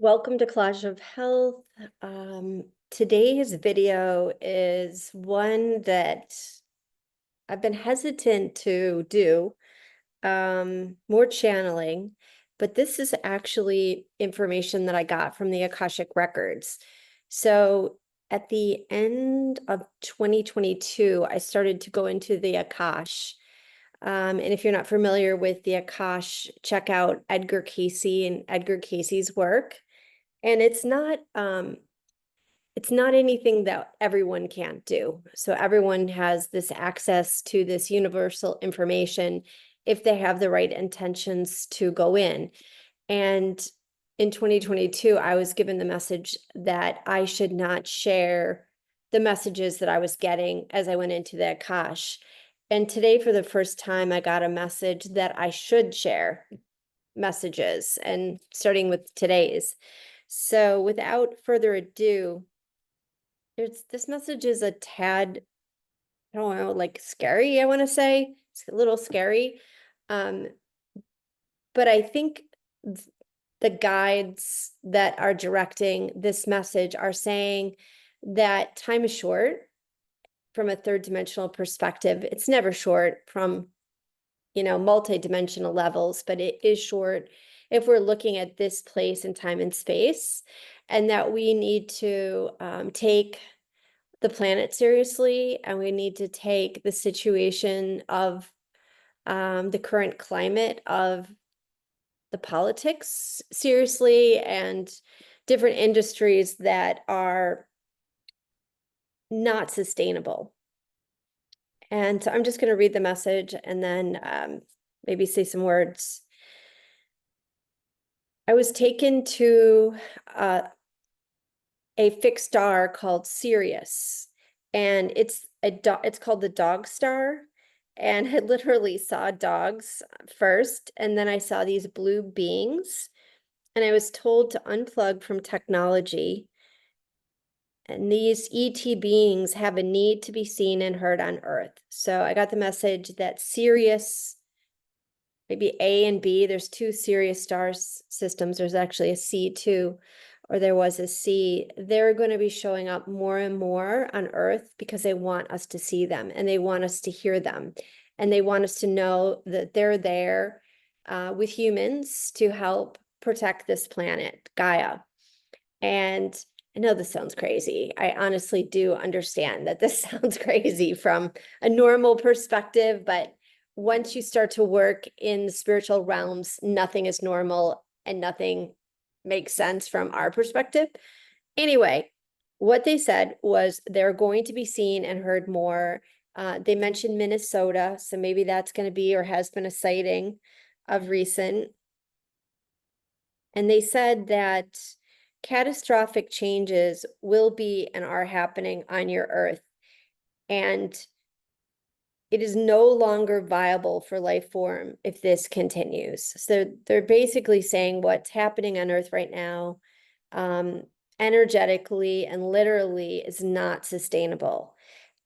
Welcome to Clash of Health. Today's video is one that I've been hesitant to do, more channeling, but this is actually information that I got from the Akashic Records. So at the end of 2022, I started to go into the Akash. And if you're not familiar with the Akash, check out Edgar Casey and Edgar Casey's work. And it's not anything that everyone can't do. So everyone has this access to this universal information if they have the right intentions to go in. And in 2022, I was given the message that I should not share the messages that I was getting as I went into the Akash. And today, for the first time, I got a message that I should share messages, and starting with today's. So without further ado, this message is a tad, I don't know, like scary, I want to say. It's a little scary. Um, but I think the guides that are directing this message are saying that time is short from a third dimensional perspective. It's never short from, multi-dimensional levels, but it is short if we're looking at this place in time and space, and that we need to take the planet seriously, and we need to take the situation of the current climate of the politics seriously, and different industries that are not sustainable. And so I'm just going to read the message and then maybe say some words. I was taken to a fixed star called Sirius, and it's called the dog star. And I literally saw dogs first, and then I saw these blue beings, and I was told to unplug from technology. And these ET beings have a need to be seen and heard on Earth. So I got the message that Sirius, maybe A and B, there's two Sirius star systems. There's actually a C too, or there was a C. They're going to be showing up more and more on Earth because they want us to see them, and they want us to hear them, and they want us to know that they're there with humans to help protect this planet, Gaia. And I know this sounds crazy. I honestly do understand that this sounds crazy from a normal perspective, but once you start to work in the spiritual realms, nothing is normal and nothing makes sense from our perspective. Anyway, what they said was they're going to be seen and heard more. They mentioned Minnesota, so maybe that's going to be or has been a sighting of recent. And they said that catastrophic changes will be and are happening on your Earth. And it is no longer viable for life form if this continues. So they're basically saying what's happening on Earth right now, energetically and literally, is not sustainable.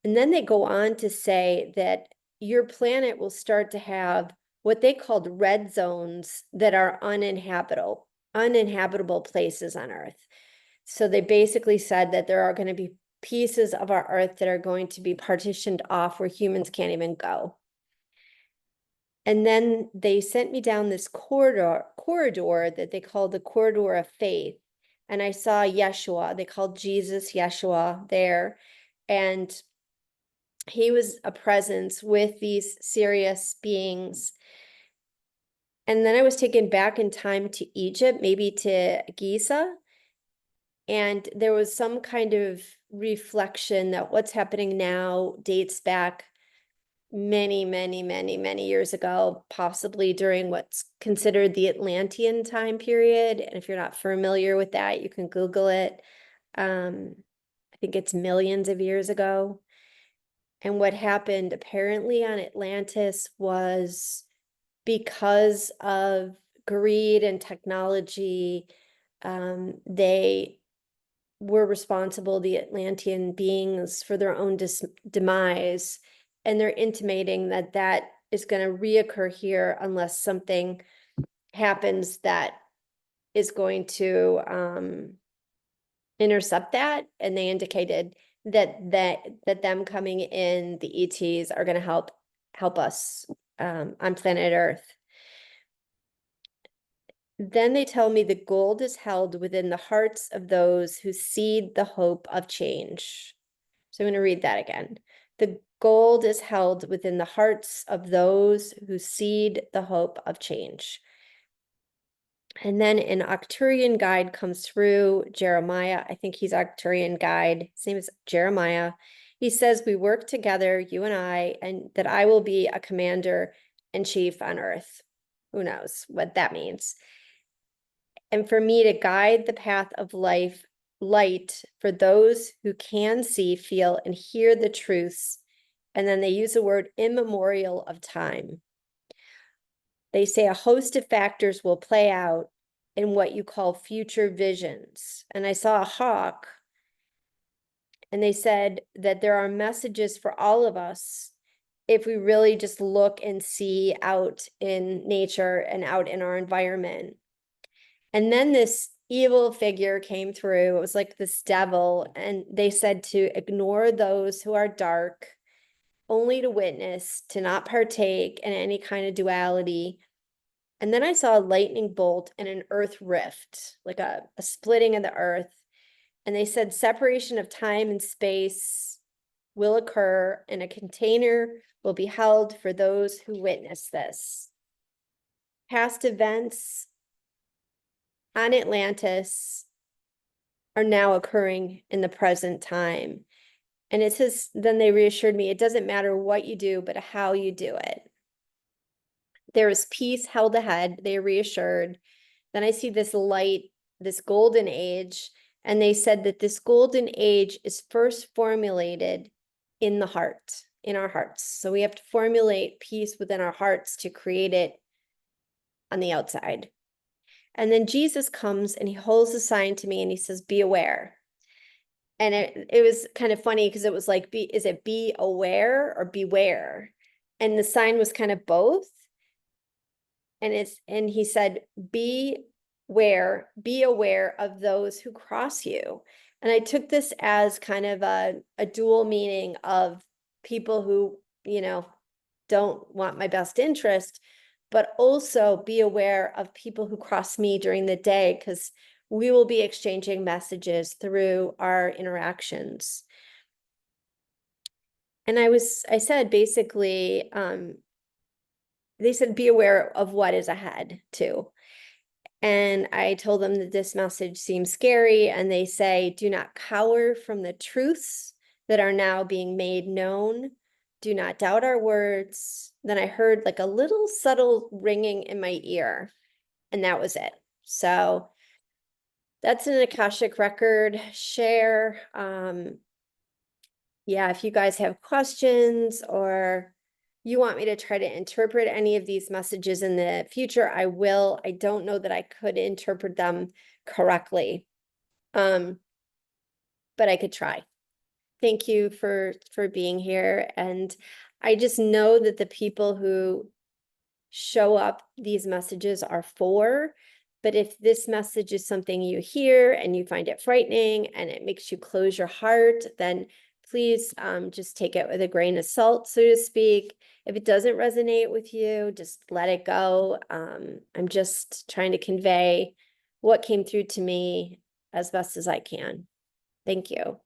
And then they go on to say that your planet will start to have what they called red zones that are uninhabitable places on Earth. So they basically said that there are going to be pieces of our Earth that are going to be partitioned off where humans can't even go. And then they sent me down this corridor that they called the corridor of faith. And I saw Yeshua. They called Jesus Yeshua there. And he was a presence with these Sirius beings. And then I was taken back in time to Egypt, maybe to Giza. And there was some kind of reflection that what's happening now dates back many, many, many, many years ago, possibly during what's considered the Atlantan time period. And if you're not familiar with that, you can Google it. I think it's millions of years ago. And what happened apparently on Atlantis was because of greed and technology, they were responsible, the Atlantean beings, for their own demise. And they're intimating that that is going to reoccur here unless something happens that is going to intercept that, and they indicated that them coming in, the ETs are going to help us on planet Earth. Then they tell me the gold is held within the hearts of those who seed the hope of change. So I'm going to read that again. The gold is held within the hearts of those who seed the hope of change. And then an Arcturian guide comes through, Jeremiah. I think he's Arcturian guide. His name is Jeremiah. He says, we work together, you and I, and that I will be a commander in chief on earth. Who knows what that means? And for me to guide the path of life, light for those who can see, feel, and hear the truths. And then they use the word immemorial of time. They say a host of factors will play out in what you call future visions. And I saw a hawk, and they said that there are messages for all of us if we really just look and see out in nature and out in our environment. And then this evil figure came through. It was like this devil, and they said to ignore those who are dark, only to witness, to not partake in any kind of duality. And then I saw a lightning bolt and an earth rift, like a splitting of the earth. And they said separation of time and space will occur, and a container will be held for those who witness this. Past events on Atlantis are now occurring in the present time. And it says, then they reassured me, it doesn't matter what you do, but how you do it. There is peace held ahead, they reassured. Then I see this light, this golden age, and they said that this golden age is first formulated in the heart, in our hearts. So we have to formulate peace within our hearts to create it on the outside. And then Jesus comes and he holds a sign to me and he says, be aware. And it was kind of funny because it was like, is it be aware or beware? And the sign was kind of both. And he said, be aware of those who cross you. And I took this as kind of a dual meaning of people who, don't want my best interest, but also be aware of people who cross me during the day, because we will be exchanging messages through our interactions. And I said, basically, they said, be aware of what is ahead too. And I told them that this message seems scary. And they say, do not cower from the truths that are now being made known. Do not doubt our words. Then I heard like a little subtle ringing in my ear, and that was it. So that's an Akashic record share. Yeah, if you guys have questions or you want me to try to interpret any of these messages in the future, I will. I don't know that I could interpret them correctly, but I could try. Thank you for being here. And I just know that the people who show up, these messages are for. But if this message is something you hear and you find it frightening and it makes you close your heart, then please just take it with a grain of salt, so to speak. If it doesn't resonate with you, just let it go. I'm just trying to convey what came through to me as best as I can. Thank you.